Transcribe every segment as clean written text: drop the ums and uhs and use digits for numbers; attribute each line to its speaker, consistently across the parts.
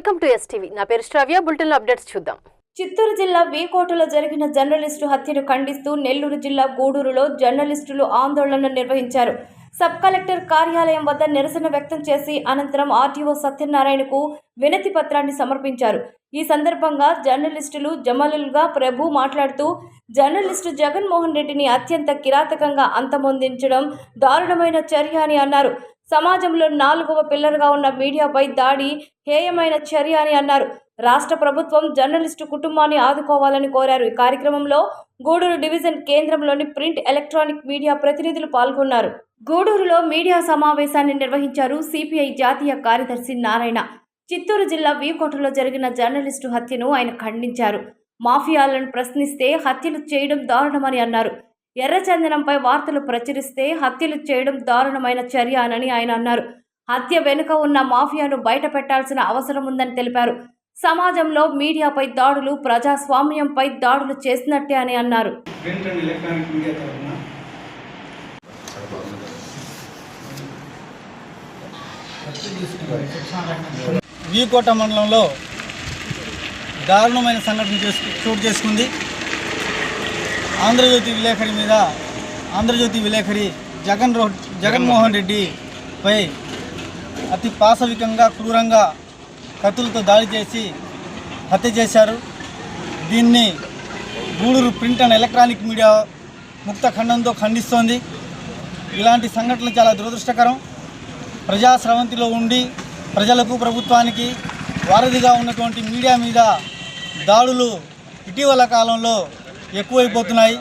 Speaker 1: Welcome to STV. నా పేరు శ్రావ్య. Bulletin updates చూద్దాం.
Speaker 2: చిత్తూరు జిల్లా వీకోటలో జరిగిన జర్నలిస్టు హత్యను ఖండిస్తూ నెల్లూరు జిల్లా గూడూరులో జర్నలిస్టులు ఆందోళన నిర్వహించారు. సబ్ కలెక్టర్ కార్యాలయం వద్ద నిరసన వ్యక్తం చేసి అనంతరం ఆర్టీఓ సత్యనారాయణకు వినతి పత్రాన్ని సమర్పించారు. ఈ సందర్భంగా జర్నలిస్టులు జమలుల్గా ప్రభు మాట్లాడుతూ జర్నలిస్టు జగన్మోహన్ రెడ్డిని అత్యంత కిరాతకంగా అంతమొందించడం దారుణమైన చర్య అని అన్నారు. సమాజంలో 4వ పిల్లర్గా ఉన్న మీడియాపై దాడి హేయమైన చర్య అని అన్నారు. రాష్ట్ర ప్రభుత్వం జర్నలిస్టు కుటుంబాన్ని ఆదుకోవాలని కోరారు. ఈ కార్యక్రమంలో గూడూరు డివిజన్ కేంద్రంలోని ప్రింట్ ఎలక్ట్రానిక్ మీడియా ప్రతినిధులు పాల్గొన్నారు. గూడూరులో మీడియా సమావేశాన్ని నిర్వహించారు సిపిఐ జాతీయ కార్యదర్శి నారాయణ. చిత్తూరు జిల్లా వీకోటలో జరిగిన జర్నలిస్టు హత్యను ఆయన ఖండించారు. మాఫియాలను ప్రశ్నిస్తే హత్యలు చేయడం దారుణమని అన్నారు. ఎర్రచందనంపై వార్తలు ప్రచురిస్తే హత్యలు చేయడం దారుణమైన చర్య అని ఆయన అన్నారు. హత్య వెనుక ఉన్న మాఫియాను బయట పెట్టాల్సిన అవసరం ఉందని తెలిపారు. సమాజంలో మీడియాపై దాడులు ప్రజాస్వామ్యంపై దాడులు చేసినట్టే అని అన్నారు.
Speaker 3: వీకోట మండలంలో దారుణమైన సంఘటన చోటు చేసుకుంది. ఆంధ్రజ్యోతి విలేకరి మీద ఆంధ్రజ్యోతి విలేకరి జగన్మోహన్ రెడ్డిపై అతి పాశవికంగా క్రూరంగా కత్తులతో దాడి చేసి హత్య చేశారు. దీన్ని Guduru print and electronic media ముక్త ఖండంతో ఖండిస్తోంది. ఇలాంటి సంఘటనలు చాలా దురదృష్టకరం. ప్రజాస్రవంతిలో ఉండి ప్రజలకు ప్రభుత్వానికి వారధిగా ఉన్నటువంటి మీడియా మీద దాడులు ఇటీవల కాలంలో ఎక్కువైపోతున్నాయి.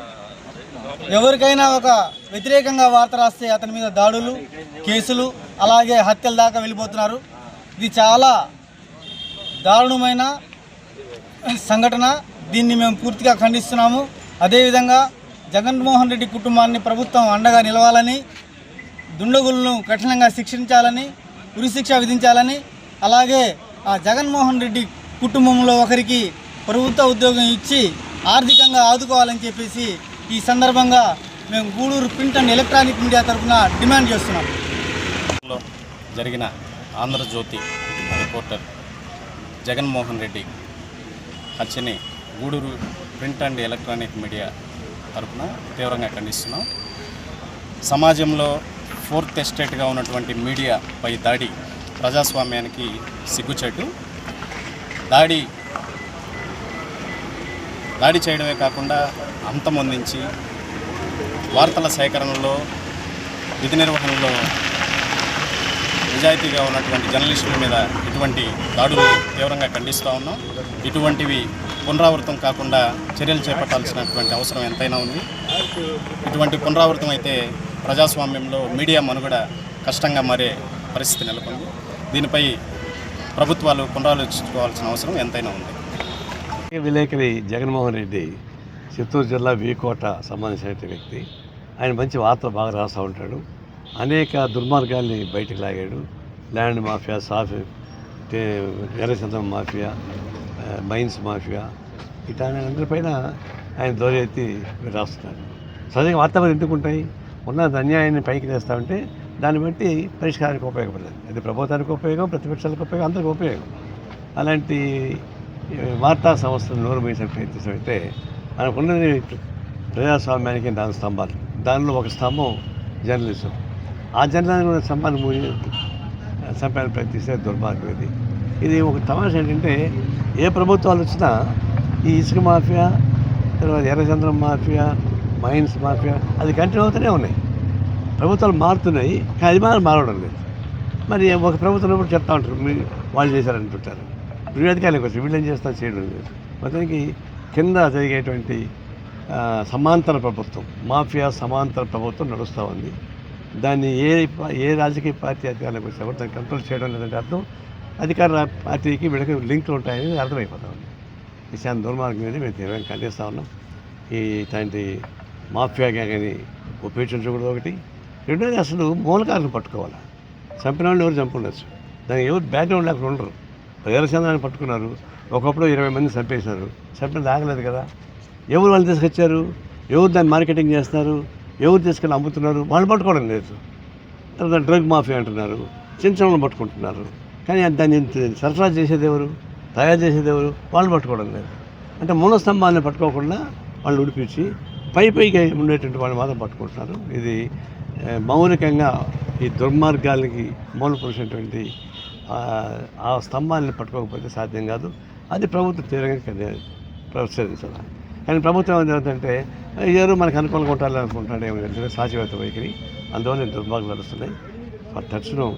Speaker 3: ఎవరికైనా ఒక వ్యతిరేకంగా వార్త రాస్తే అతని మీద దాడులు, కేసులు, అలాగే హత్యల దాకా వెళ్ళిపోతున్నారు. ఇది చాలా దారుణమైన సంఘటన. దీన్ని మేము పూర్తిగా ఖండిస్తున్నాము. అదేవిధంగా జగన్మోహన్ రెడ్డి కుటుంబాన్ని ప్రభుత్వం అండగా నిలవాలని, దుండగులను కఠినంగా శిక్షించాలని, ఉరిశిక్ష విధించాలని, అలాగే ఆ జగన్మోహన్ రెడ్డి కుటుంబంలో ఒకరికి ప్రభుత్వ ఉద్యోగం ఇచ్చి ఆర్థికంగా ఆదుకోవాలని చెప్పేసి ఈ సందర్భంగా మేము Gudur print and electronic media తరఫున డిమాండ్ చేస్తున్నాం.
Speaker 4: జరిగిన Andhra Jyothi reporter Jaganmohan Reddy హత్యని Gudur print and electronic media తరఫున తీవ్రంగా ఖండిస్తున్నాం. సమాజంలో 4th ఎస్టేట్గా ఉన్నటువంటి మీడియాపై దాడి ప్రజాస్వామ్యానికి సిగ్గుచేటు. దాడి చేయడమే కాకుండా అంతమొందించి వార్తల సేకరణలో, విధి నిర్వహణలో నిజాయితీగా ఉన్నటువంటి జర్నలిస్టుల మీద ఇటువంటి దాడులు తీవ్రంగా ఖండిస్తూ ఉన్నాం. ఇటువంటివి పునరావృతం కాకుండా చర్యలు చేపట్టాల్సినటువంటి అవసరం ఎంతైనా ఉంది. ఇటువంటి పునరావృతం అయితే ప్రజాస్వామ్యంలో మీడియా మనుగడ కష్టంగా మారే పరిస్థితి నెలకొంది. దీనిపై ప్రభుత్వాలు పునరాలోచించుకోవాల్సిన అవసరం ఎంతైనా ఉంది.
Speaker 5: విలేకరి జగన్మోహన్ రెడ్డి చిత్తూరు జిల్లా వీకోట సంబంధించిన వ్యక్తి. ఆయన మంచి వార్తలు బాగా రాస్తూ ఉంటాడు. అనేక దుర్మార్గాల్ని బయటకు లాగాడు. ల్యాండ్ మాఫియా, ఎర్రచందనం మాఫియా, మైన్స్ మాఫియా, ఇటన్నిటిపైన ఆయన దోరెత్తి రాస్తున్నాడు. సహజంగా వార్తలు ఎందుకు ఉంటాయి? ఉన్న అన్యాయాన్ని పైకి తెస్తూ ఉంటే దాన్ని బట్టి పరిష్కారానికి ఉపయోగపడుతుంది. అది ప్రభుత్వానికి ఉపయోగం, ప్రతిపక్షాలకు ఉపయోగం, అందరికీ ఉపయోగం. అలాంటి వార్తా సంస్థలు నోరు వేసే ప్రయత్నిస్తే మనకున్నది ప్రజాస్వామ్యానికి 4 స్తంభాలు. దానిలో ఒక స్తంభం జర్నలిజం. ఆ జర్నలిజం స్తంభాన్ని చంపాలని ప్రయత్నిస్తే దుర్మార్గం ఇది. ఇది ఒక తమాషా ఏంటంటే, ఏ ప్రభుత్వాలు వచ్చినా ఈ ఇసుక మాఫియా, తర్వాత ఎర్రచంద్రం మాఫియా, మైన్స్ మాఫియా అది కంటిన్యూ అవుతూనే ఉన్నాయి. ప్రభుత్వాలు మారుతున్నాయి, కానీ అది మారడం లేదు. మరి ఒక ప్రభుత్వం కూడా చెప్తా ఉంటారు, వాళ్ళు చేశారంటుంటారు. అధికారులకు వచ్చి వీళ్ళు ఏం చేస్తా చేయడం లేదు. మొత్తానికి కింద జరిగేటువంటి సమాంతర ప్రభుత్వం, మాఫియా సమాంతర ప్రభుత్వం నడుస్తూ ఉంది. దాన్ని ఏ రాజకీయ పార్టీ అధికారులకు వచ్చి ఎవరు దాన్ని కంట్రోల్ చేయడం లేదంటే అర్థం అధికార పార్టీకి వీళ్ళకి లింకులు ఉంటాయని అర్థమైపోతా ఉంది. ఈ చాలా దుర్మార్గం మీద మేము తీవ్రంగా ఖండిస్తూ ఉన్నాం. ఇట్లాంటి మాఫియా గ్యాంగ్ని ఉపయోగించకూడదు ఒకటి. రెండోది అసలు మూలకాలను పట్టుకోవాలి. చంపిన వాళ్ళు ఎవరు చంపుండొచ్చు, దానికి ఎవరు బ్యాక్గ్రౌండ్ లేకుండా ఉండరు. ఎర్రచంద్రాన్ని పట్టుకున్నారు, ఒకప్పుడు 20 మంది చంపేశారు. చంపినది ఆగలేదు కదా. ఎవరు వాళ్ళు తీసుకొచ్చారు, ఎవరు దాన్ని మార్కెటింగ్ చేస్తున్నారు, ఎవరు తీసుకెళ్ళి అమ్ముతున్నారు, వాళ్ళు పట్టుకోవడం లేదు. తర్వాత డ్రగ్ మాఫియా అంటున్నారు, చిన్న చిన్న పట్టుకుంటున్నారు. కానీ దాన్ని సరఫరా చేసేది ఎవరు, తయారు చేసేది ఎవరు, వాళ్ళు పట్టుకోవడం లేదు. అంటే మూల స్తంభాన్ని పట్టుకోకుండా వాళ్ళు ఉడిపించి పైకి ఉండేటువంటి వాళ్ళు మాత్రం పట్టుకుంటున్నారు. ఇది మౌలికంగా ఈ దుర్మార్గాలకి మూల పురుషటువంటి ఆ స్తంభాన్ని పట్టుకోకపోతే సాధ్యం కాదు. అది ప్రభుత్వం తీవ్రంగా ప్రశ్నించాలి. కానీ ప్రభుత్వం ఏమిటంటే ఎవరు మనకు అనుకూలంగా ఉంటారని అనుకుంటాడు, ఏమంటే సాచివేత వైఖరి. అందువల్ల దుర్మార్గాలు నడుస్తున్నాయి. తక్షణం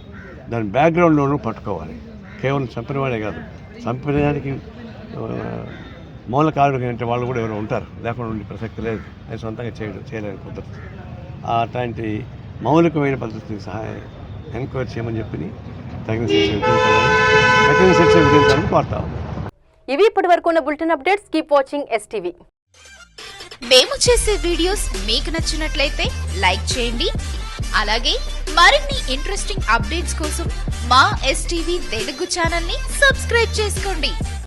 Speaker 5: దాని బ్యాక్గ్రౌండ్లోనూ పట్టుకోవాలి. కేవలం చంపినవాడే కాదు, చంపినడానికి మూల కారణం అంటే వాళ్ళు కూడా ఎవరు ఉంటారు, లేకుండా ఉండే ప్రసక్తి లేదు. అది సొంతంగా చేయలేని కుదరదు. అట్లాంటి మౌలికమైన పద్ధతికి ఎంక్వైరీ చేయమని చెప్పి తగిన శిక్ష విధించాలని కోరుతా ఉన్నాం.
Speaker 1: ఇవి ఇప్పటి వరకు ఉన్న bulletin updates. Keep watching STV.
Speaker 6: మేము చేసే వీడియోస్ మీకు నచ్చినట్లయితే లైక్ చేయండి. అలాగే మరిన్ని ఇంట్రెస్టింగ్ అప్డేట్స్ కోసం మా STV తెలుగు ఛానల్ ని సబ్స్క్రైబ్ చేసుకోండి.